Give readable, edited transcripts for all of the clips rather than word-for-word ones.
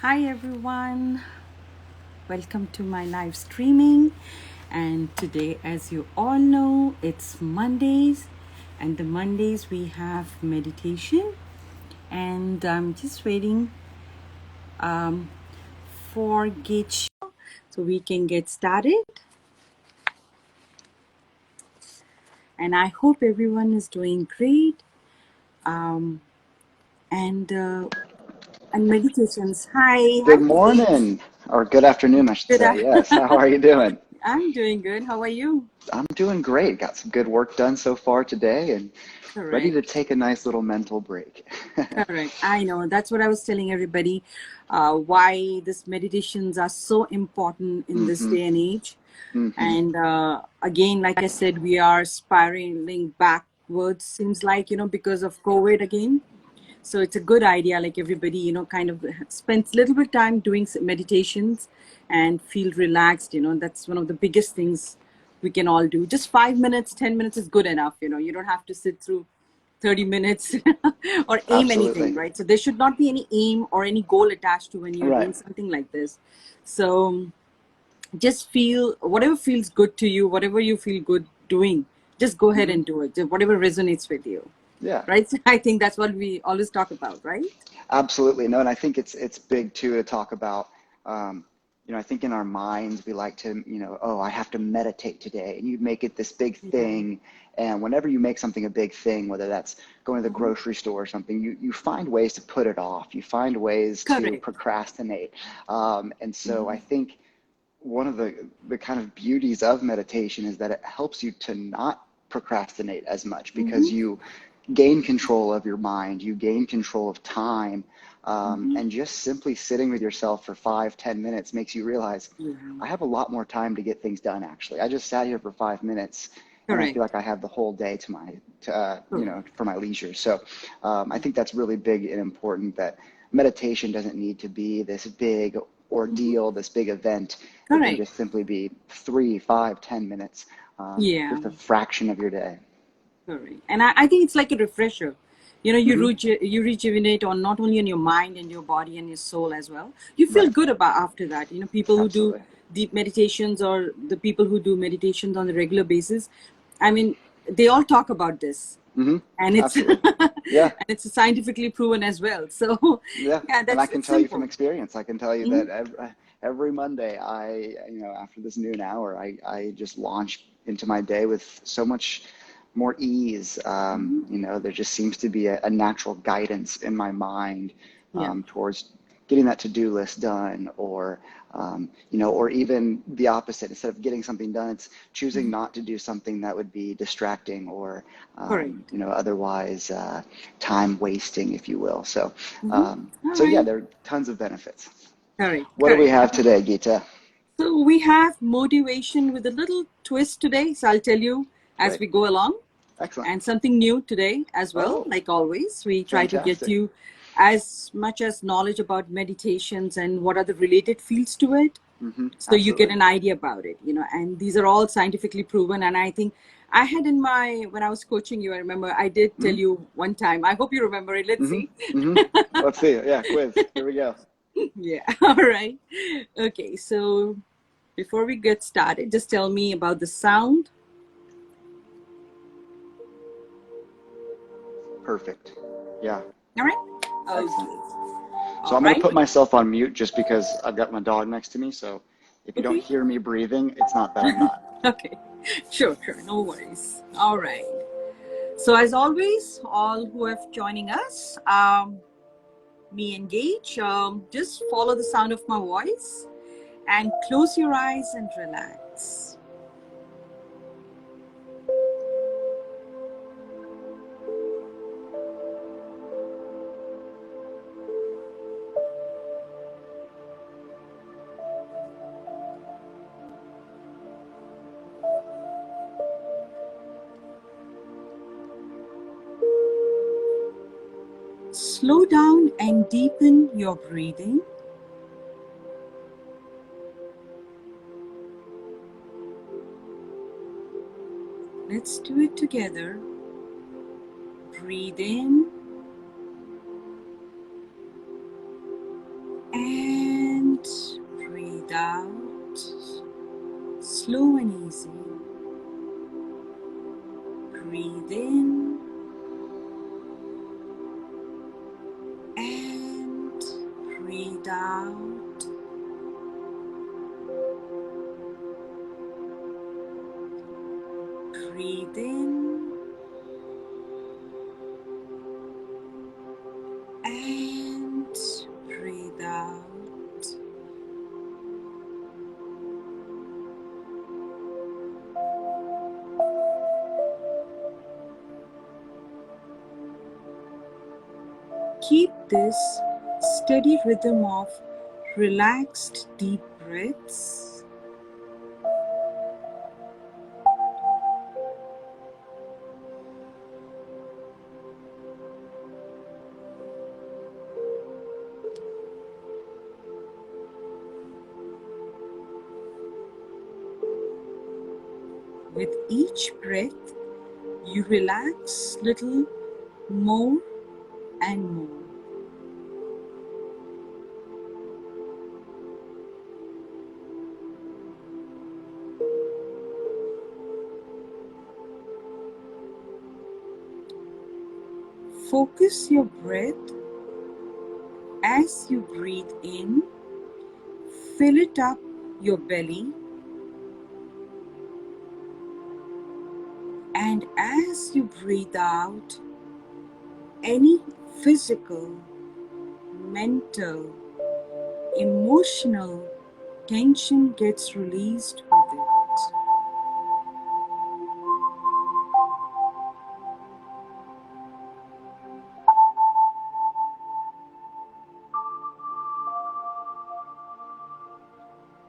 Hi everyone, welcome to my live streaming. And today, as you all know, it's Mondays, and the Mondays we have meditation. And I'm just waiting for Gage so we can get started. And I hope everyone is doing great. Um, and uh, and meditations. Hi, Good Gage. morning, or good afternoon, I should Good. say. Yes. How are you doing? I'm doing good. How are you? I'm doing great. Got some good work done so far today and ready to Correct. take a nice little mental break. Correct. I know. That's what I was telling everybody. Why these meditations are so important in this hmm day and age. hmm And again, like I said, we are spiraling backwards. Seems like because of COVID again. So it's a good idea. Like everybody, kind of spends a little bit of time doing meditations and feel relaxed. That's one of the biggest things we can all do. Just 5 minutes, 10 minutes is good enough. You don't have to sit through 30 minutes or aim anything, Absolutely. right? So there should not be any aim or any goal attached to when you're Right. doing something like this. So just feel whatever feels good to you, whatever you feel good doing, just go ahead hmm and do it. Just whatever resonates with you, Yeah. right? So I think that's what we always talk about, right? Absolutely. No, and I think it's big too to talk about. Um, I think in our minds we like to, oh, I have to meditate today, and you make it this big Yeah. thing. And whenever you make something a big thing, whether that's going to the Mhm. grocery store or something, you find ways to put it off. You find ways to Correct. procrastinate. And so I Mhm. think one of the kind of beauties of meditation is that it helps you to not procrastinate as much because Mhm. you gain control of your mind, you gain control of time, Mhm. and just simply sitting with yourself for 5, 10 minutes makes you realize Yeah. I have a lot more time to get things done. Actually, I just sat here for 5 minutes, and I feel Correct. like I have the whole day Correct. for my leisure. So I think that's really big and important that meditation doesn't need to be this big Mhm. ordeal, this big event. It can Correct. just simply be 3, 5, 10 minutes, Yeah. just a fraction of your day. Correct. And I think it's like a refresher. hmm You rejuvenate on not only on your mind and your body and your soul as well. You feel Right. good about after that. People who do Absolutely. deep meditations or the people who do meditations on a regular basis, I mean, they all talk about this. hmm And it's Absolutely. Yeah. and it's scientifically proven as well. So Yeah. yeah, And I that's can it's tell you from simple. experience, I can tell you Mhm. that every Monday, after this noon hour, I just launch into my day with so much more ease. Mhm. There just seems to be a natural guidance in my mind Yeah. towards getting that to-do list done, or even the opposite. Instead of getting something done, it's choosing Mhm. not to do something that would be distracting or, Correct. otherwise time wasting, if you will. So, Mhm. um, All so yeah, right. there are tons of benefits. Correct. What do we Correct. have today, Geeta? So we have motivation with a little twist today. So I'll tell you as Great. we go along, Excellent. and something new today as well. Oh, Like always, we try to get fantastic. you as much as knowledge about meditations and what are the related fields to it. So you get Absolutely. an idea about it. And these are all scientifically proven. And I think I had when I was coaching you, I remember I did tell hmm you one time, I hope you remember it. Let's hmm see. hmm Let's see. Yeah, quiz. Here we go. Yeah. All right. Okay. So before we get started, just tell me about the sound. Perfect. Yeah, All right. excellent. Okay. So All I'm going to right. put myself on mute just because I've got my dog next to me. So if you don't Okay. hear me breathing, it's not that I'm not. Okay. Sure. Sure. No worries. All right. So as always, all who have joining us, me and Gage, just follow the sound of my voice and close your eyes and relax. Slow down and deepen your breathing. Let's do it together. Breathe in slow and easy. Breathe in and breathe out. Breathe in and breathe out. Keep this steady rhythm of relaxed deep breaths. With each breath, you relax little more and more. Focus your breath as you breathe in. Fill it up your belly, and as you breathe out, any physical, mental, emotional tension gets released with it.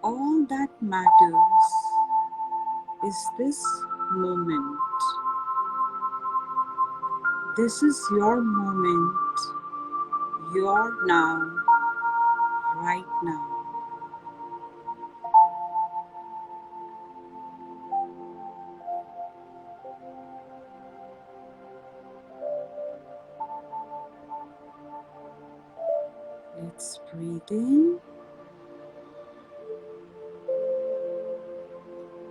All that matters is this moment. This is your moment, your now, right now. Let's breathe in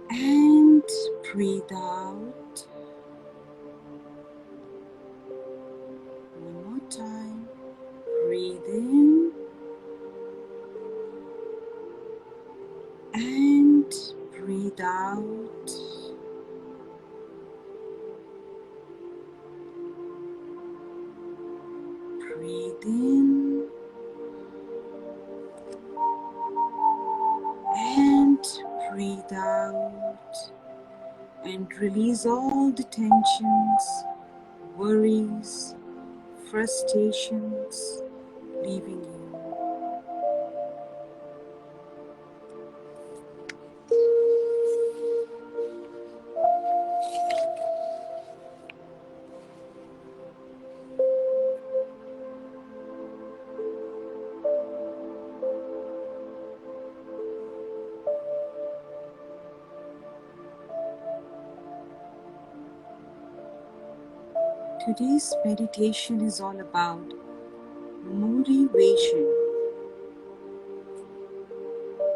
and breathe out. One more time. Breathe in and breathe out. Breathe in and breathe out. And release all the tensions, worries, frustrations, leaving you. Today's meditation is all about motivation.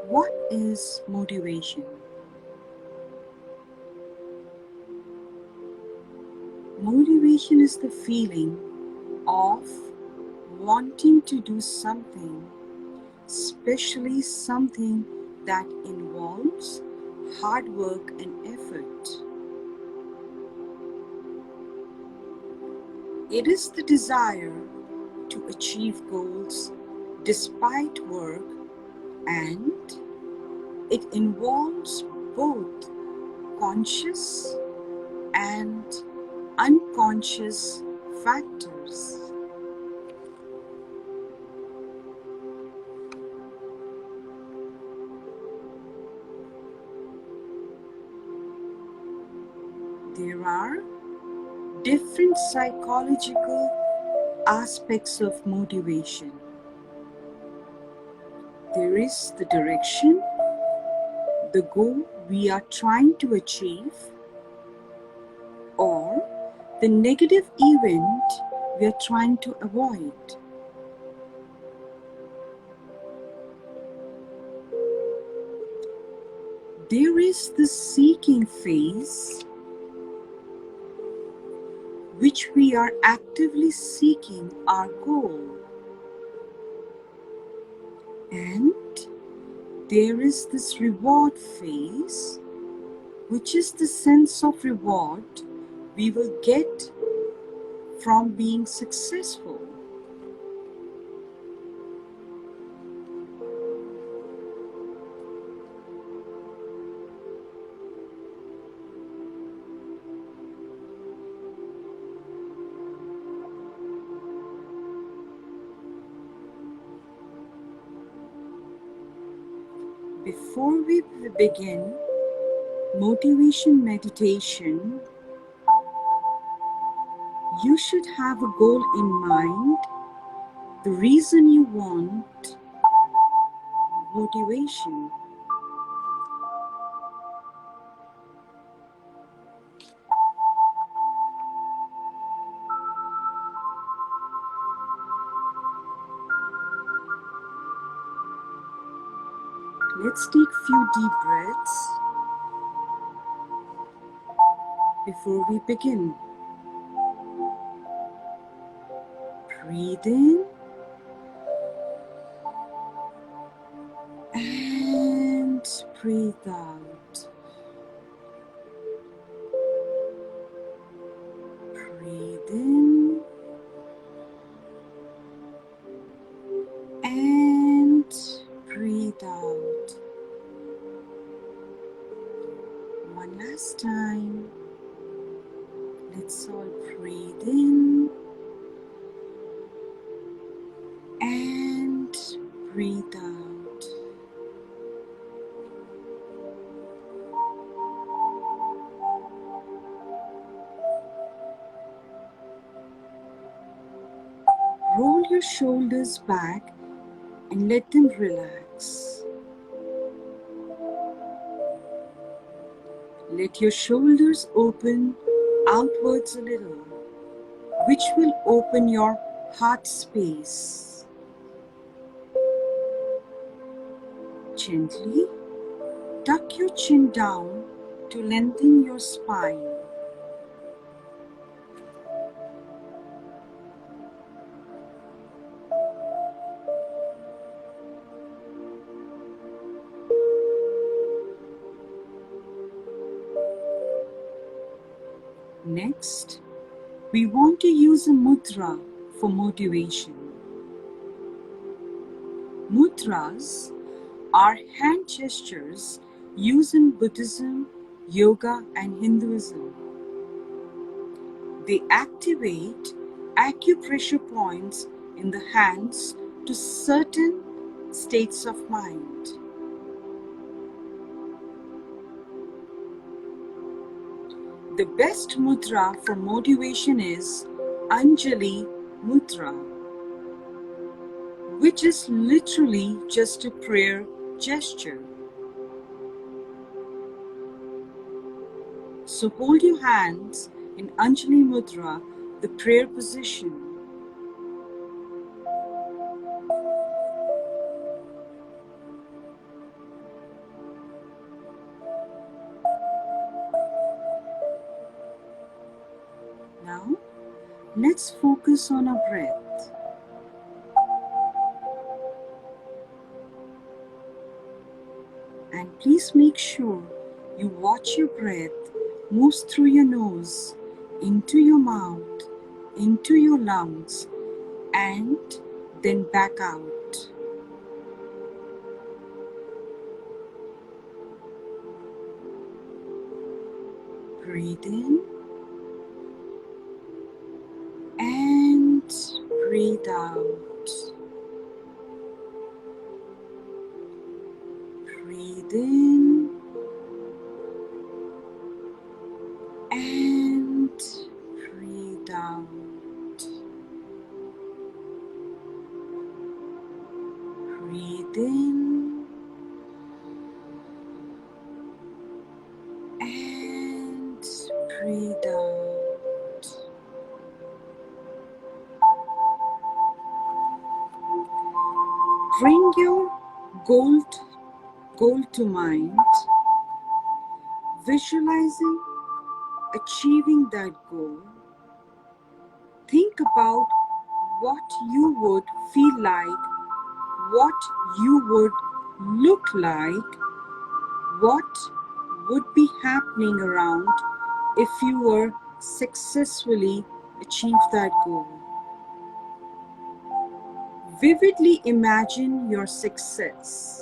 What is motivation? Motivation is the feeling of wanting to do something, especially something that involves hard work and effort. It is the desire to achieve goals despite work, and it involves both conscious and unconscious factors. There are different psychological aspects of motivation. There is the direction, the goal we are trying to achieve, or the negative event we are trying to avoid. There is the seeking phase, which we are actively seeking our goal. And there is this reward phase, which is the sense of reward we will get from being successful. Before we begin motivation meditation, you should have a goal in mind, the reason you want motivation. Let's take a few deep breaths before we begin. Breathe in and breathe out. Breathe in and breathe out. One last time. Let's all breathe in and breathe out. Roll your shoulders back and let them relax. Let your shoulders open outwards a little, which will open your heart space. Gently tuck your chin down to lengthen your spine. Next, we want to use a mudra for motivation. Mudras are hand gestures used in Buddhism, yoga, and Hinduism. They activate acupressure points in the hands to certain states of mind. The best mudra for motivation is Anjali Mudra, which is literally just a prayer gesture. So hold your hands in Anjali Mudra, the prayer position. Now, let's focus on our breath. And please make sure you watch your breath moves through your nose, into your mouth, into your lungs, and then back out. Breathe in and breathe out. Breathe in and breathe out. Breathe in and breathe out. Bring your goal to mind visualizing achieving that goal, think about what you would feel like, what you would look like, what would be happening around if you were successfully achieve that goal. Vividly imagine your success.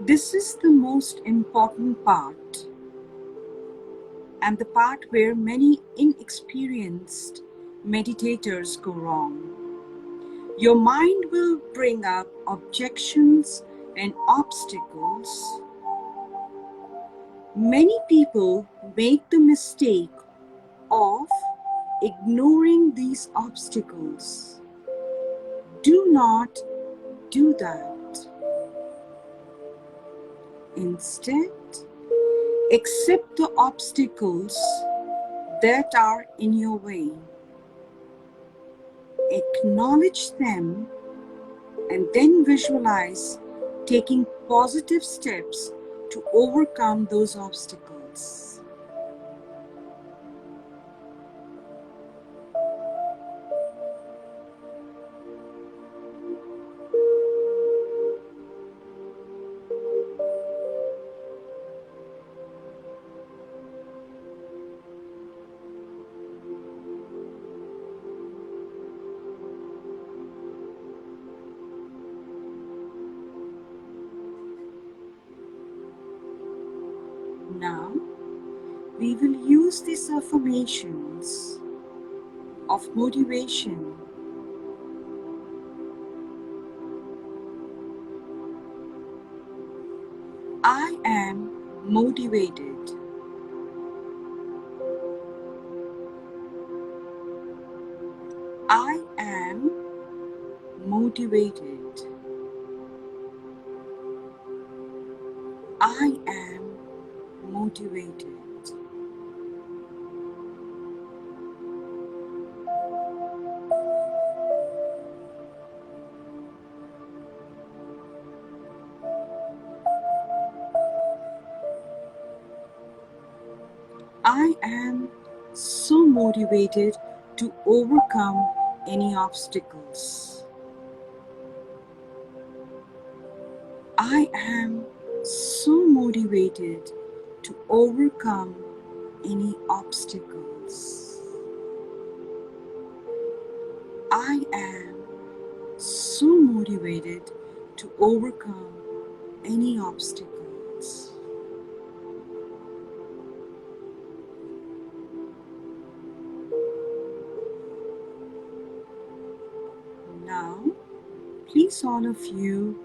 This is the most important part, and the part where many inexperienced meditators go wrong. Your mind will bring up objections and obstacles. Many people make the mistake of ignoring these obstacles. Do not do that. Instead, accept the obstacles that are in your way. Acknowledge them and then visualize taking positive steps to overcome those obstacles. Now, we will use these affirmations of motivation. I am motivated. I am motivated. I am motivated. I am so motivated to overcome any obstacles. I am so motivated to overcome any obstacles. I am so motivated to overcome any obstacles. Now, please all of you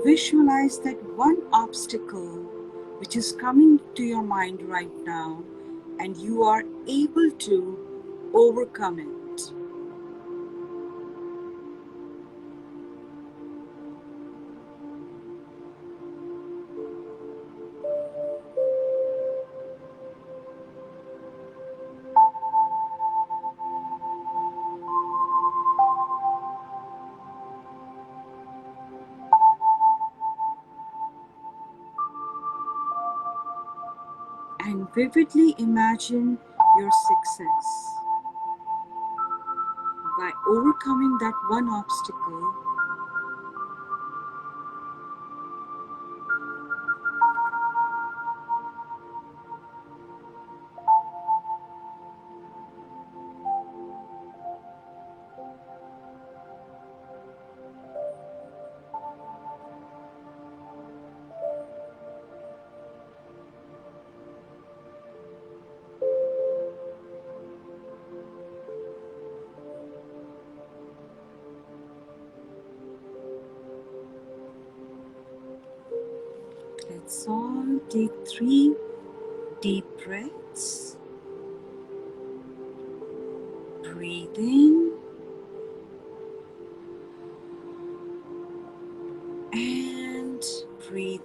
visualize that one obstacle which is coming to your mind right now and you are able to overcome it. And vividly imagine your success. By overcoming that one obstacle, let's all take 3 deep breaths. Breathe in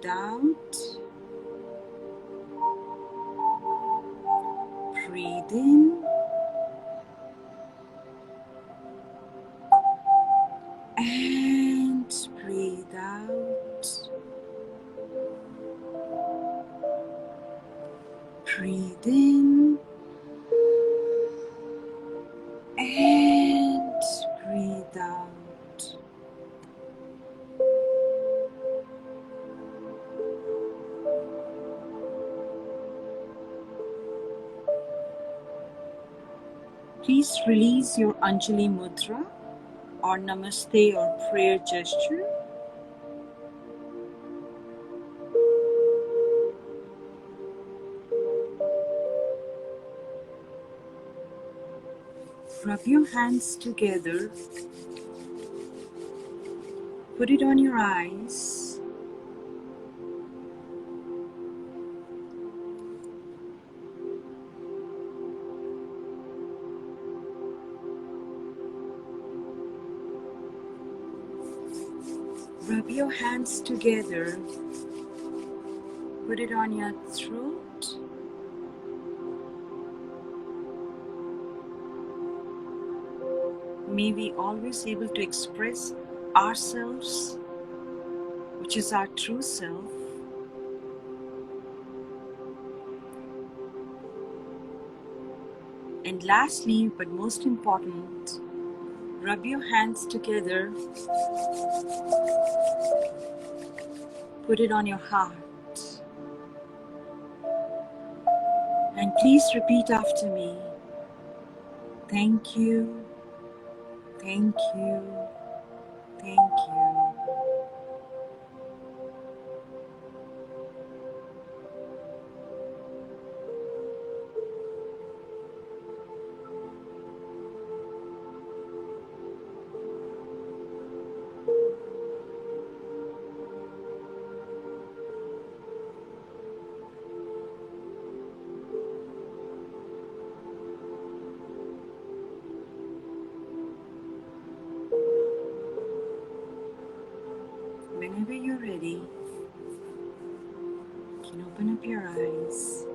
out. Breathe in. And breathe out. Breathe in. And breathe out. Please release your Anjali Mudra or Namaste or prayer gesture. Rub your hands together. Put it on your eyes. Rub your hands together. Put it on your throat. May we always able to express ourselves, which is our true self. And lastly, but most important, rub your hands together. Put it on your heart. And please repeat after me. Thank you, thank you, thank you. Whenever you're ready, you can open up your eyes.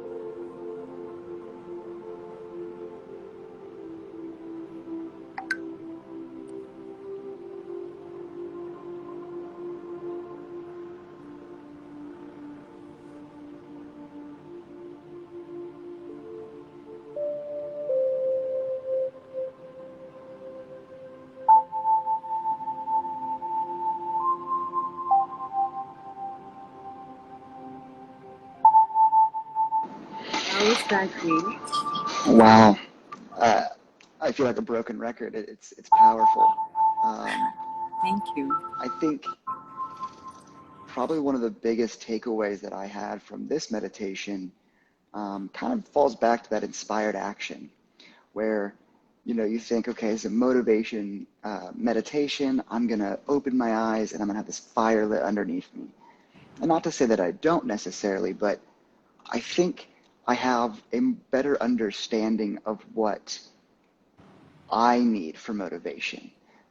How is that, Gage? Wow. I feel like a broken record. It's powerful. Thank you. I think probably one of the biggest takeaways that I had from this meditation kind of falls back to that inspired action, where you think, okay, as a motivation meditation, I'm gonna open my eyes and I'm gonna have this fire lit underneath me. And not to say that I don't necessarily, but I think I have a better understanding of what I need for motivation,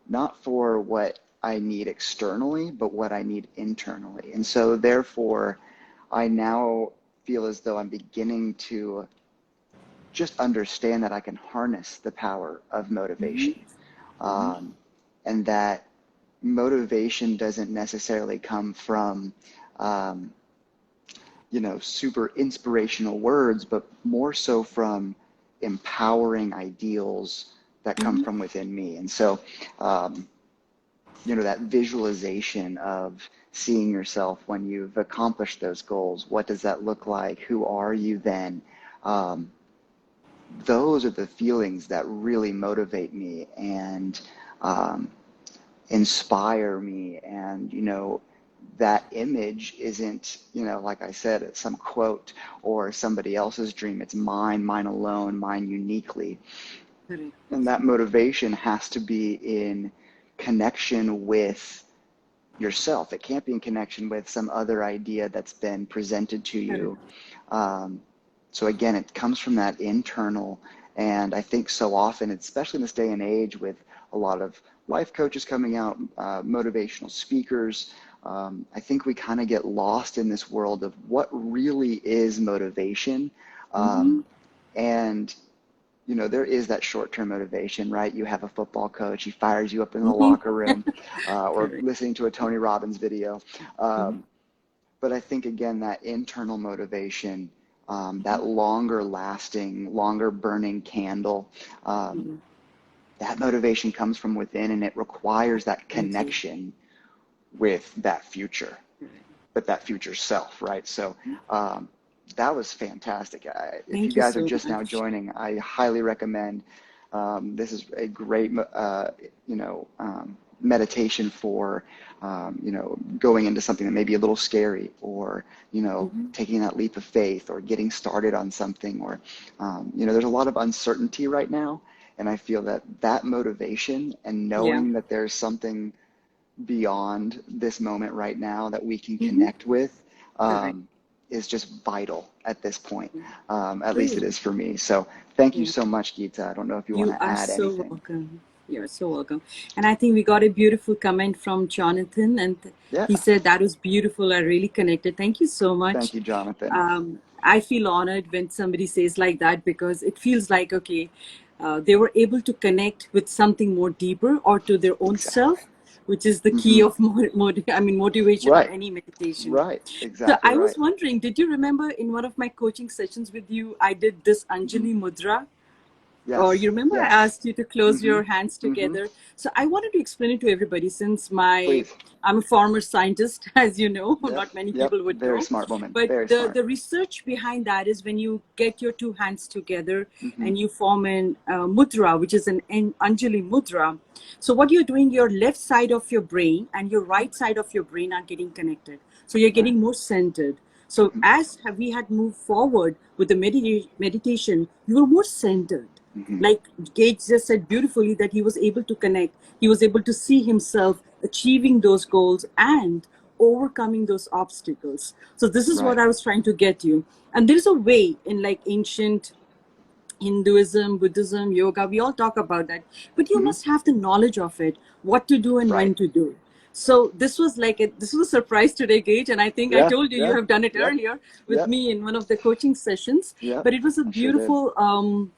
not for what I need externally, but what I need internally. And so therefore, I now feel as though I'm beginning to just understand that I can harness the power of motivation. And that motivation doesn't necessarily come from, super inspirational words, but more so from empowering ideals that come from within me. And so, that visualization of seeing yourself when you've accomplished those goals, what does that look like? Who are you then? Those are the feelings that really motivate me and inspire me. And, that image isn't, like I said, some quote or somebody else's dream. It's mine alone, mine uniquely. And that motivation has to be in connection with yourself. It can't be in connection with some other idea that's been presented to you. So again, it comes from that internal. And I think so often, especially in this day and age with a lot of life coaches coming out, motivational speakers, I think we kind of get lost in this world of what really is motivation. Mm-hmm. And, you know, there is that short-term motivation, right? You have a football coach, he fires you up in the Mm-hmm. locker room, or Correct. listening to a Tony Robbins video. Mm-hmm. But I think, again, that internal motivation, that longer lasting, longer burning candle, Mm-hmm. that motivation comes from within, and it requires that Absolutely. connection with that future, Correct. with that future self, right? So that was fantastic. If you Thank you guys are so just now much. joining, I highly recommend. This is a great, meditation for, going into something that may be a little scary, or, Mm-hmm. taking that leap of faith, or getting started on something, or, there's a lot of uncertainty right now. And I feel that motivation and Yeah. knowing that there's something beyond this moment right now that we can Mm-hmm. connect with, Correct. is just vital at this point. At least it Great. is for me. So thank you Yeah. so much, Geeta. I don't know if you want You to are add so anything. welcome. You're so welcome. And I think we got a beautiful comment from Jonathan, and Yeah. he said that was beautiful. I really connected. Thank you so Thank much. you, Jonathan. I feel honored when somebody says like that, because it feels like, okay, they were able to connect with something more deeper or to their own Exactly. self, which is the key Hmm. of motivation or Right. any meditation. Right. So Exactly I was right. wondering, did you remember in one of my coaching sessions with you, I did this Hmm. Anjali Mudra? Or Yes. you remember I Yes. asked you to close Hmm. your hands Hmm. together. So I wanted to explain it to everybody, since Please. I'm a former scientist, as you know, Yep. not many Yep. people would Very know. smart woman. But Very the, smart. the research behind that is when you get your two hands together Hmm. and you form an mudra, which is an Anjali Mudra. So what you're doing, your left side of your brain and your right side of your brain are getting connected. So you're Right. getting more centered. So Hmm. as we had moved forward with the meditation, you were more centered. Hmm. Like Gage just said beautifully, that he was able to connect. He was able to see himself achieving those goals and overcoming those obstacles. So this is what Right. I was trying to get you. And there's a way in like ancient Hinduism, Buddhism, yoga, we all talk about that. But you Hmm. must have the knowledge of it, what to do and Right. when to do. So this was a surprise today, Gage, and I think I Yeah. told you you Yeah. have done it Yep. earlier with Yep. me in one of the coaching sessions. Yep. But it was a I sure did. beautiful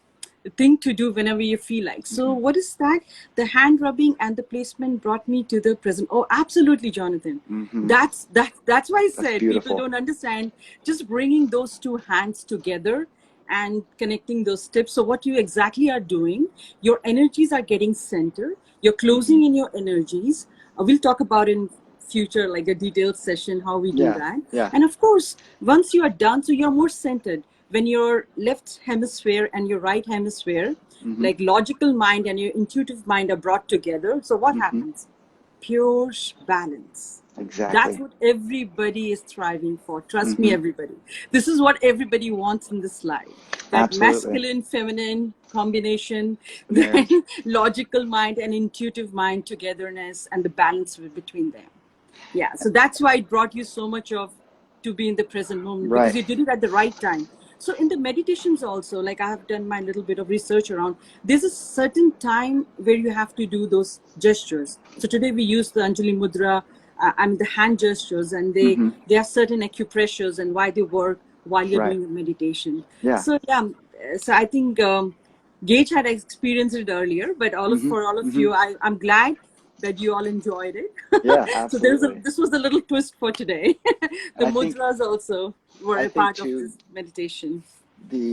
thing to do whenever you feel like. So Hmm. what is that? The hand rubbing and the placement brought me to the present. Oh, absolutely, Jonathan. Hmm. That's why I That's said people beautiful. don't understand. Just bringing those two hands together and connecting those tips. So what you exactly are doing, your energies are getting centered. You're Hmm. closing in your energies. We'll talk about in future, like a detailed session, how we do Yeah. that. Yeah. And of course, once you are done, so you're more centered. When your left hemisphere and your right hemisphere, Hmm. like logical mind and your intuitive mind are brought together. So what Hmm. happens? Pure balance. That's Exactly. what everybody is striving for. Trust me, Hmm. everybody. This is what everybody wants in this life. That Absolutely. masculine, feminine combination, The then marriage. logical mind and intuitive mind togetherness and the balance between them. Yeah, so that's why it brought you so much of to be in the present moment, because Right. you did it at the right time. So in the meditations also, like I have done my little bit of research around, there's a certain time where you have to do those gestures. So today we use the Anjali Mudra, and the hand gestures, and Hmm. there are certain acupressures and why they work while you're Right. doing the meditation. Yeah. So yeah, so I think Gage had experienced it earlier, but Hmm. for all of Hmm. you, I'm glad that you all enjoyed it. Yeah. So Absolutely. this was a little twist for today. The I think. mudras also were I a think part of too. this meditation. The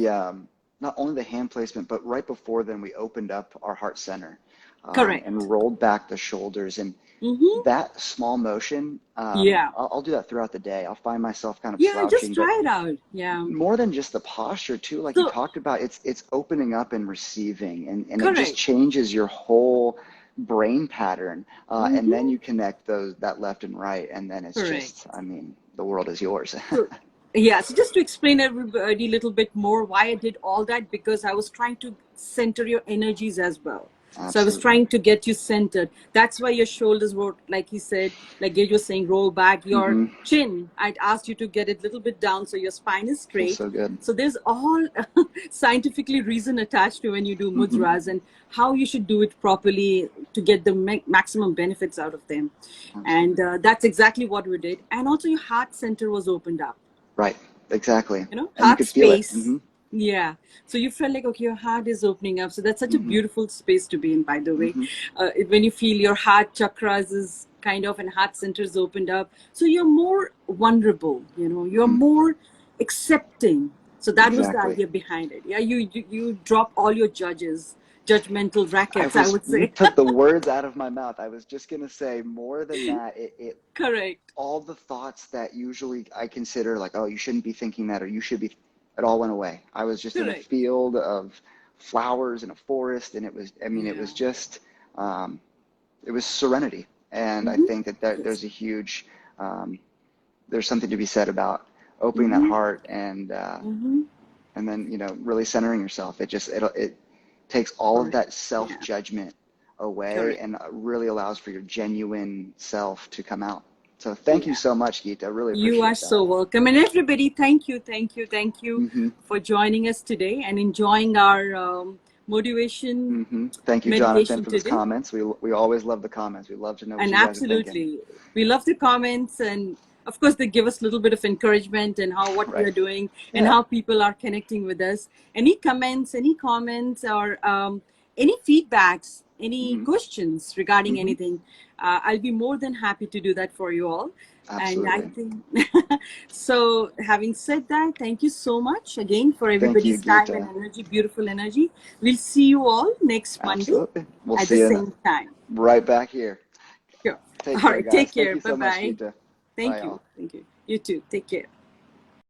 not only the hand placement, but right before then, we opened up our heart center, and Correct. rolled back the shoulders. And Mm-hmm. that small motion, Yeah. I'll do that throughout the day. I'll find myself kind of Yeah, just slouching, but try it out. Yeah. more than just the posture too, like you So, talked about, it's opening up and receiving, and it just correct. changes your whole brain pattern, and then Mm-hmm. you connect that left and right, and then it's just, Correct. I mean, the world is yours. So, yeah, so just to explain everybody a little bit more why I did all that, because I was trying to center your energies as well. So I was Absolutely. trying to get you centered. That's why your shoulders were, like he said, like Gage was saying, roll back. Your Hmm. chin, I'd asked you to get it a little bit down so your spine is Feels straight. so good. So there's all scientifically reason attached to when you do Hmm. mudras and how you should do it properly, to get the maximum benefits out of them. Absolutely. And that's exactly what we did. And also your heart center was opened up, Right. Exactly. heart And you could feel it. space. Yeah. So you felt like, okay, your heart is opening up. So that's such a beautiful space to be in, by the way. When you feel your heart chakras is kind of, and heart centers opened up. So you're more vulnerable, you're more accepting. So that was the Exactly. idea behind it. Yeah. You drop all your judgmental rackets, I would You say. took the words out of my mouth. I was just going to say more than that. Correct. All the thoughts that usually I consider like, oh, you shouldn't be thinking that, or you should be, it all went away. I was just in a Correct. field of flowers in a forest, and it was, I mean, it was just, it was serenity. And I think that there's a huge, there's something to be said about opening that heart and then, really centering yourself. It takes all of that self-judgment away. Correct. And really allows for your genuine self to come out. So thank you so much, Geeta. I really appreciate You are that. so welcome. And everybody, thank you for joining us today and enjoying our motivation Thank you, Jonathan, meditation for those today. comments. We always love the comments. We love to know what And you guys are thinking. absolutely, we love the comments, and of course they give us a little bit of encouragement and what we are doing and how people are connecting with us. Any comments, any comments, or any feedbacks, any questions regarding anything, I'll be more than happy to do that for you all. Absolutely. And I think so. Having said that, thank you so much again for everybody's time and energy, beautiful energy. We'll see you all next Monday We'll at see the you same time. right back here. Sure. Take All care, right. guys. Take care. Thank you so much, Bye-bye. Geeta. Thank Bye, you. all. Thank you. You too. Take care.